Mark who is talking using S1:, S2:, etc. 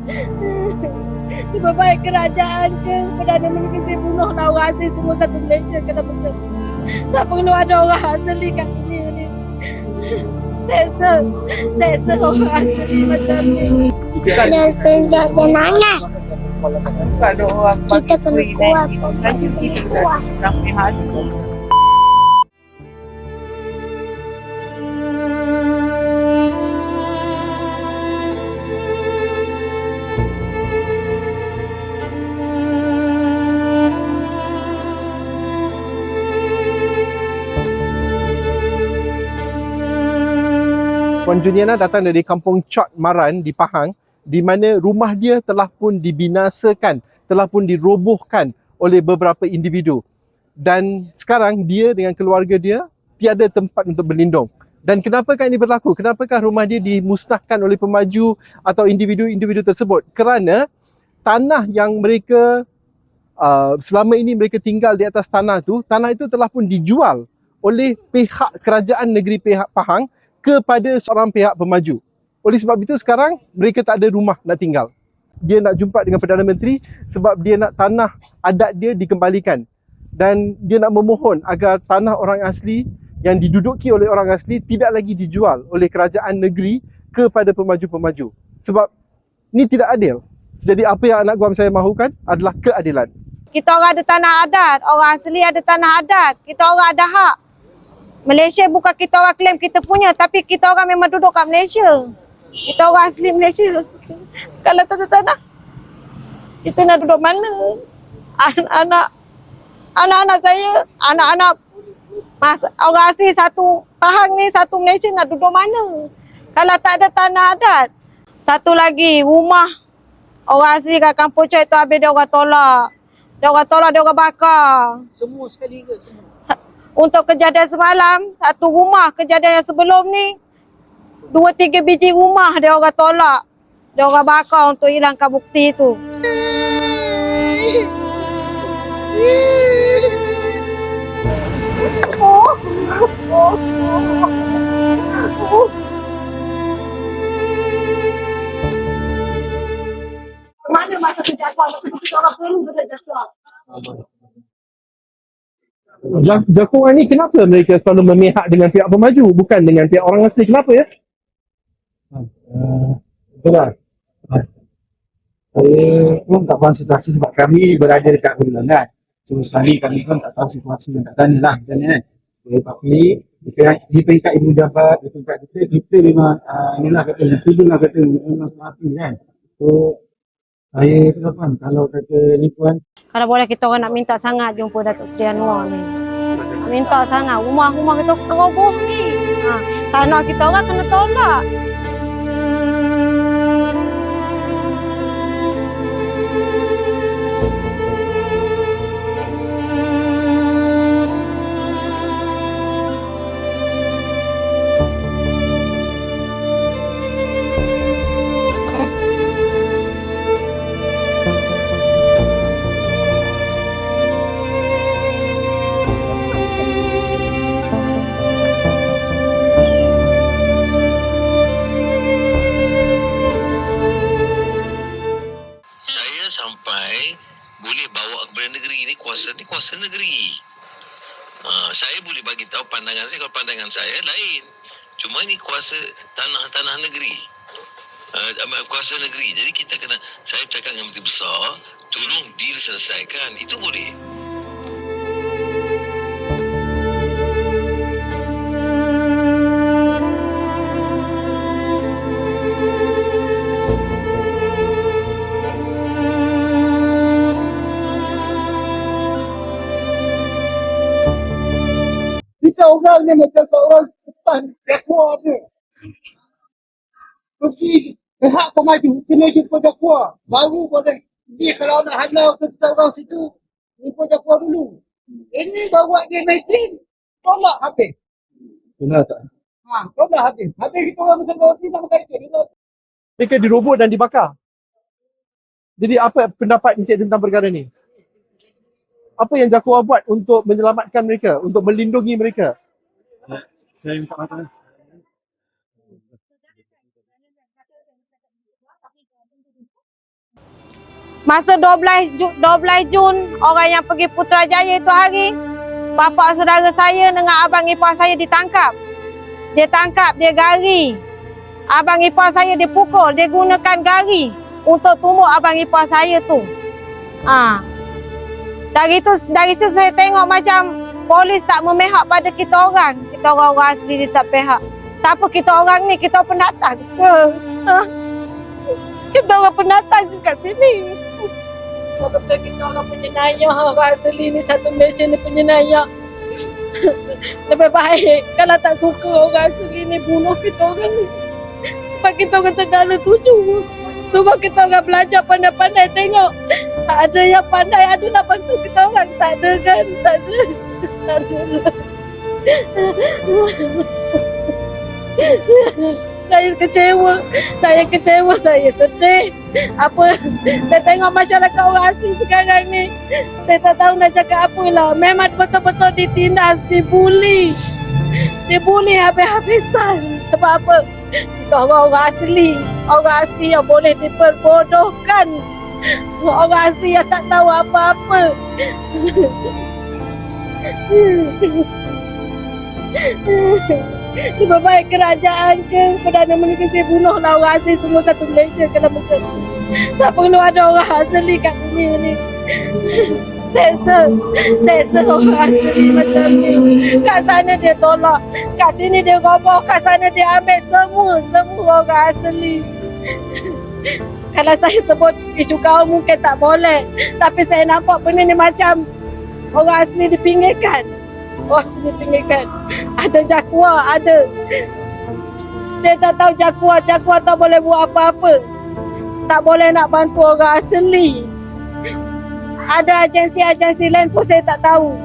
S1: Lebih baik kerajaan ke Perdana Menteri saya bunuhlah orang asli semua satu Malaysia kena macam ni. Tak perlu ada orang asli kat dunia ni. Seksa orang asli macam ni.
S2: Kita kena jenangan.
S3: Kalau orang
S2: Kita kena kuat.
S3: kita kuat. Ramai hal.
S4: Puan Juniana datang dari kampung Chot Maran di Pahang, di mana rumah dia telah pun dibinasakan, telah pun dirobohkan oleh beberapa individu. Dan sekarang dia dengan keluarga dia tiada tempat untuk berlindung. Dan kenapakah ini berlaku? Kenapakah rumah dia dimusnahkan oleh pemaju atau individu-individu tersebut? Kerana tanah yang mereka selama ini mereka tinggal di atas tanah itu telah pun dijual oleh pihak kerajaan negeri pihak Pahang kepada seorang pihak pemaju. Oleh sebab itu sekarang mereka tak ada rumah nak tinggal. Dia nak jumpa dengan Perdana Menteri sebab dia nak tanah adat dia dikembalikan. Dan dia nak memohon agar tanah orang asli yang diduduki oleh orang asli tidak lagi dijual oleh kerajaan negeri kepada pemaju-pemaju. Sebab ni tidak adil. Jadi apa yang anak guam saya mahukan adalah keadilan.
S1: Kita orang ada tanah adat, orang asli ada tanah adat. Kita orang ada hak. Malaysia bukan kita orang klaim kita punya, tapi kita orang memang duduk kat Malaysia. Kita orang asli Malaysia. Kalau tak ada tanah, kita nak duduk mana? Anak-anak saya, anak-anak orang asli satu Pahang ni, satu Malaysia nak duduk mana? Kalau tak ada tanah adat. Satu lagi, rumah orang asli kat Kampung Chot tu habis dia orang tolak. Dia orang bakar.
S3: Semua sekali ke semua?
S1: Untuk kejadian semalam, satu rumah kejadian yang sebelum ni, 2-3 biji rumah dia orang tolak. Dia orang bakar untuk hilangkan bukti itu. Mana masa kejadian? Kita orang perlu berjaya.
S4: Jakuan ni kenapa mereka selalu memihak dengan pihak pemaju bukan dengan pihak orang asli? Kenapa ya?
S5: Itulah. Saya pun tak faham situasi sebab kami berada dekat Hulu kan. So sekali kami pun tak tahu situasi yang kat sana lah macam ni kan. Tapi di peringkat ibu jabat, di peringkat kita memang inilah kata, setujulah kata memang semati kan. So saya tak faham kalau kata ni puan.
S1: Kalau boleh kita orang nak minta sangat jumpa Datuk Seri Anwar ni. Nak minta sangat. Rumah-rumah kita roboh ni. Tanah kita orang kena tolak.
S6: Sampai boleh bawa kepada negeri ni kuasa negeri. Saya boleh bagi tahu pandangan saya, kalau pandangan saya lain. Cuma ni kuasa tanah negeri. Kuasa negeri. Jadi kita kena, saya cakap dengan Menteri Besar, tolong diselesaikan. Itu boleh.
S5: Kita orang ni macam orang depan dakwa dia. Pergi pihak pemaju, kena jumpa dakwa. Baru boleh. Dia kalau nak halau ke orang situ, jumpa dakwa dulu. Ini bawa dia mesin, tolak habis.
S4: Benar tak?
S5: Tolak habis. Habis kita orang macam orang sini nak kata dia.
S4: Mereka dirobot dan dibakar. Jadi apa pendapat Encik tentang perkara ni? Apa yang Jakuar buat untuk menyelamatkan mereka, untuk melindungi mereka?
S5: Saya minta maaf.
S1: Masa 12 Jun, orang yang pergi Putrajaya itu hari, bapa saudara saya dengan abang ipar saya ditangkap. Dia tangkap, dia gari. Abang ipar saya dipukul, dia gunakan gari untuk tumbuk abang ipar saya tu. Dari situ saya tengok macam polis tak memihak pada kita orang. Kita orang asli dia tak pihak. Siapa kita orang ni? Kita pendatang ke? Kita orang pendatang ke kat sini?
S3: Betul kita orang penjenayah. Orang asli ni satu Malaysia ni penjenayah. Lebih baik kalau tak suka orang asli ni bunuh kita orang ni. Sebab kita orang Terengganu tuju. Suruh kita orang belajar pandai-pandai tengok. Tak ada yang pandai ada nak bantu kita orang. Tak ada kan? Tak ada. Tak ada. Saya kecewa, saya sedih. Saya tengok masyarakat orang asli sekarang ni. Saya tak tahu nak cakap apa lah. Memang betul-betul ditindas, dibuli. Dibuli habis-habisan. Sebab apa? Kita orang asli. Orang asli yang boleh diperbodohkan. Orang asli yang tak tahu apa-apa. Lebih baik kerajaan ke Perdana Menteri saya bunuhlah orang asli semua satu Malaysia kalau macam tu. Tak perlu ada orang asli kat dunia ni. Sesa orang asli macam ni. Kat sana dia tolak, kat sini dia roboh, kat sana dia ambil semua orang asli. Kalau saya sebut isu kaum mungkin tak boleh. Tapi saya nampak benda ni macam orang asli dipinggirkan. Orang asli dipinggirkan. Ada Jakwa, ada. Saya tak tahu Jakwa tak boleh buat apa-apa. Tak boleh nak bantu orang asli. Ada agensi-agensi lain pun saya tak tahu.